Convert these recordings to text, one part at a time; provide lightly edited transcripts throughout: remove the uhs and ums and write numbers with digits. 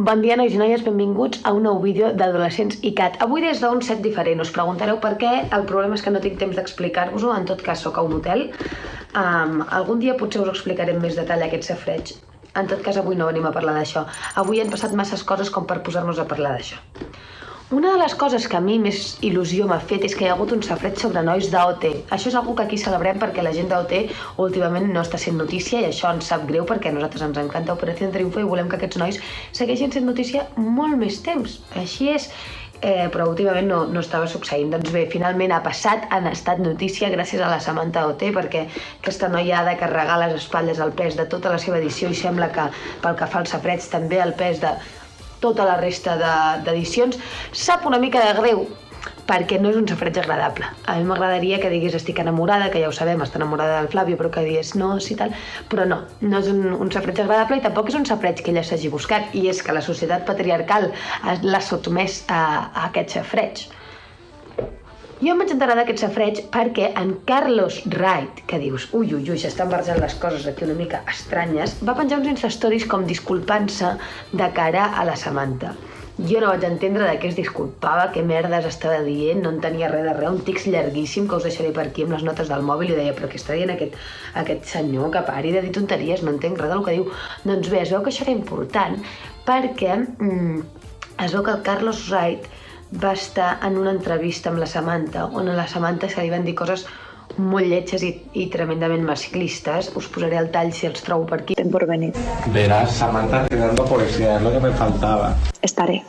Bon dia, nois i noies, benvinguts a un nou vídeo d'Adolescents i Cat. Avui des d'un set diferent. Us preguntareu per què. El problema és que no tinc temps d'explicar-vos-ho. En tot cas, sóc a un hotel. Algun dia potser us explicaré amb més detall aquest safareig. En tot cas, avui no venim a parlar d'això. Avui han passat masses coses com per posar-nos a parlar d'això. Una de les coses que a mi més il·lusió m'ha fet és que hi ha hagut un safareig sobre nois d'AOT. Això és una que aquí celebrem perquè la gent d'AOT últimament no està sent notícia i això ens sap greu perquè a nosaltres ens encanta Operació Triunfo i volem que aquests nois segueixin sent notícia molt més temps. Així és, però últimament no estava succeint. Doncs bé, finalment ha passat, han estat notícia gràcies a la Samantha AOT perquè aquesta noia ha de carregar a les espatlles el pes de tota la seva edició i sembla que pel que fa al safareig també el pes de tota la resta d'edicions. Sap una mica de greu perquè no és un safareig agradable. A mi m'agradaria que digués estic enamorada, que ja ho sabem, està enamorada del Flavio, però que digués no, sí, tal, però no és un safareig agradable i tampoc és un safareig que ella s'hagi buscat, i és que la societat patriarcal l'ha sotmès a aquest safareig. Jo em vaig enterar d'aquest safareig perquè en Carlos Wright, que dius, ui, s'estan barrejant les coses aquí una mica estranyes, va penjar uns Instastories com disculpant-se de cara a la Samantha. Jo no vaig entendre de què es disculpava, què merdes estava dient, no en tenia res de res, un text llarguíssim que us deixaré per aquí amb les notes del mòbil i deia, però què està dient aquest senyor, que pari de dir tonteries, no entenc res del que diu. Doncs bé, es veu que això era important perquè es veu que el Carlos Wright va estar en una entrevista amb la Samantha, on a la Samantha se li van dir coses molt lletges i tremendament masclistes. Us posaré el tall si els trobo per aquí. Ten por venir. Verás, Samantha tirando poesía, es lo que me faltaba. Estaré.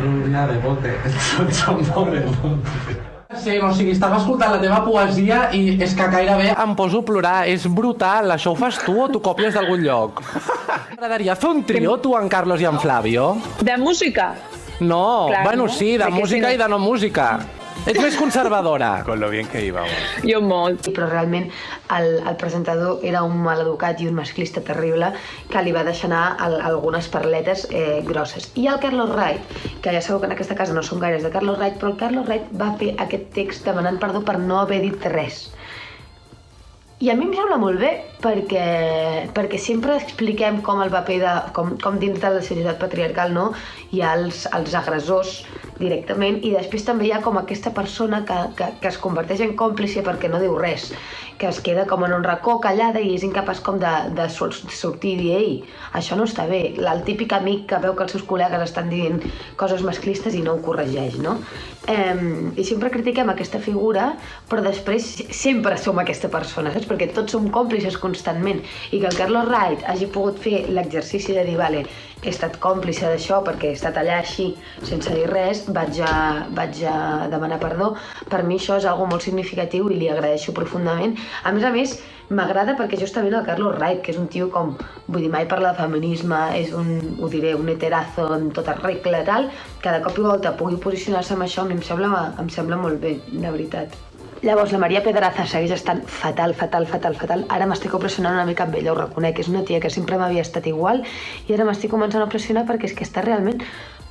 Rubia de bote, chombo de bote. Sí, o sigui, estava escoltant la teva poesia i és que gairebé em poso a plorar. És brutal. Això ho fas tu o t'ho copies d'algun lloc? M'agradaria fer un trio, tu, en Carlos i en Flavio. De música? No, Clar, bueno, no? sí, de Perquè música si no- i de no música. Ets més conservadora. Con lo bien que íbamos. Jo molt. Però realment el presentador era un maleducat i un masclista terrible que li va deixar anar algunes parletes grosses. I el Carlos Wright, que ja sabeu que en aquesta casa no som gaires de Carlos Wright, però el Carlos Wright va fer aquest text demanant perdó per no haver dit res. I a mi em sembla molt bé perquè sempre expliquem com el paper com dins de la societat patriarcal, no? Hi ha els agressors directament i després també hi ha com aquesta persona que es converteix en còmplice perquè no diu res, que es queda com en un racó callada i és incapaç com de sortir i dir ei, això no està bé. El típic amic que veu que els seus col·legues estan dient coses masclistes i no ho corregeix, no? I sempre critiquem aquesta figura, però després sempre som aquesta persona, saps? Perquè tots som còmplices constantment i que el Carlos Wright hagi pogut fer l'exercici de dir, vale, he estat còmplice d'això perquè he estat allà així sense dir res, vaig a demanar perdó. Per mi això és algo molt significatiu i li agraeixo profundament. A més, m'agrada perquè justament el Carlos Wright, que és un tio com, vull dir, mai parla de feminisme, és un heterazo en tota regla, tal, que de cop i volta pugui posicionar-se amb això, a mi em sembla molt bé, de veritat. Llavors, la Maria Pedraza segueix estant fatal. Ara m'estic obsessionant una mica amb ella, ho reconec. És una tia que sempre m'havia estat igual i ara m'estic començant a obsessionar perquè és que està realment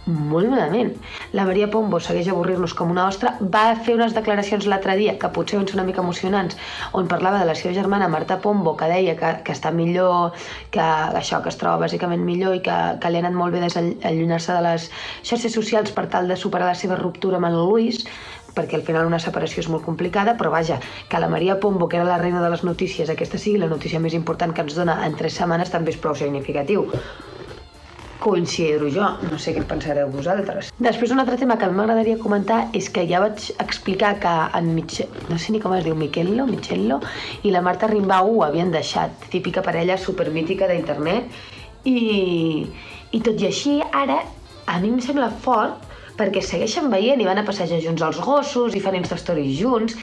molt malament. La Maria Pombo segueix a avorrir-nos com una ostra. Va fer unes declaracions l'altre dia que potser van ser una mica emocionants, on parlava de la seva germana Marta Pombo, que deia que està millor, que això, que es troba bàsicament millor i que li ha anat molt bé desallunyar-se de les xarxes socials per tal de superar la seva ruptura amb el Luis, perquè al final una separació és molt complicada, però vaja, que la Maria Pombo, que era la reina de les notícies, aquesta sigui la notícia més important que ens dona en 3 setmanes, també és prou significatiu. Considero jo, no sé què pensareu vosaltres. Després, un altre tema que a mi m'agradaria comentar és que ja vaig explicar que en no sé ni com es diu, Michello i la Marta Rimbaud ho havien deixat, típica parella supermítica d'internet, i tot i així, ara, a mi em sembla fort perquè segueixen veient i van a passejar junts els gossos i fan Instastories junts,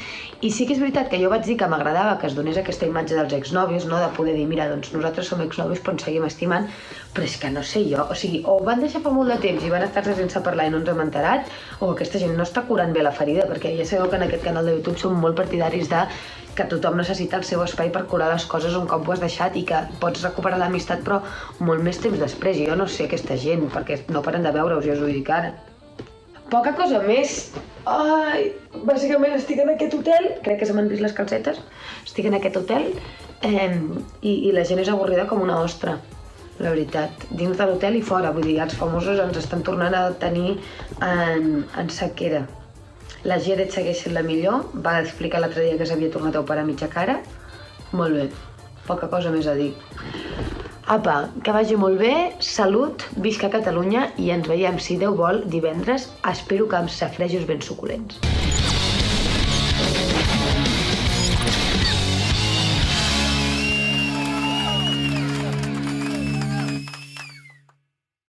i sí que és veritat que jo vaig dir que m'agradava que es donés aquesta imatge dels exnòvios, no? De poder dir, mira, doncs nosaltres som exnòvios però ens seguim estimant, però és que no sé jo, o sigui, o ho van deixar fa molt de temps i van estar-se sense parlar i no ens hem enterat, o aquesta gent no està curant bé la ferida, perquè ja sabeu que en aquest canal de YouTube som molt partidaris de que tothom necessita el seu espai per curar les coses un cop ho has deixat i que pots recuperar l'amistat però molt més temps després. Jo no sé aquesta gent, perquè no paren de veure-us, ja us ho dic ara. Poca cosa més. Ai, bàsicament estic en aquest hotel, crec que se m'han vist les calcetes, estic en aquest hotel i la gent és avorrida com una ostra. la veritat. Dins de l'hotel i fora, vull dir, els famosos ens estan tornant a tenir en sequera. La Jared segueix sent la millor, va explicar l'altre dia que s'havia tornat a operar mitja cara. Molt bé, poca cosa més a dir. Apa, que vagi molt bé, salut, visca Catalunya i ens veiem, si Déu vol, divendres. Espero que amb safrejos ben suculents.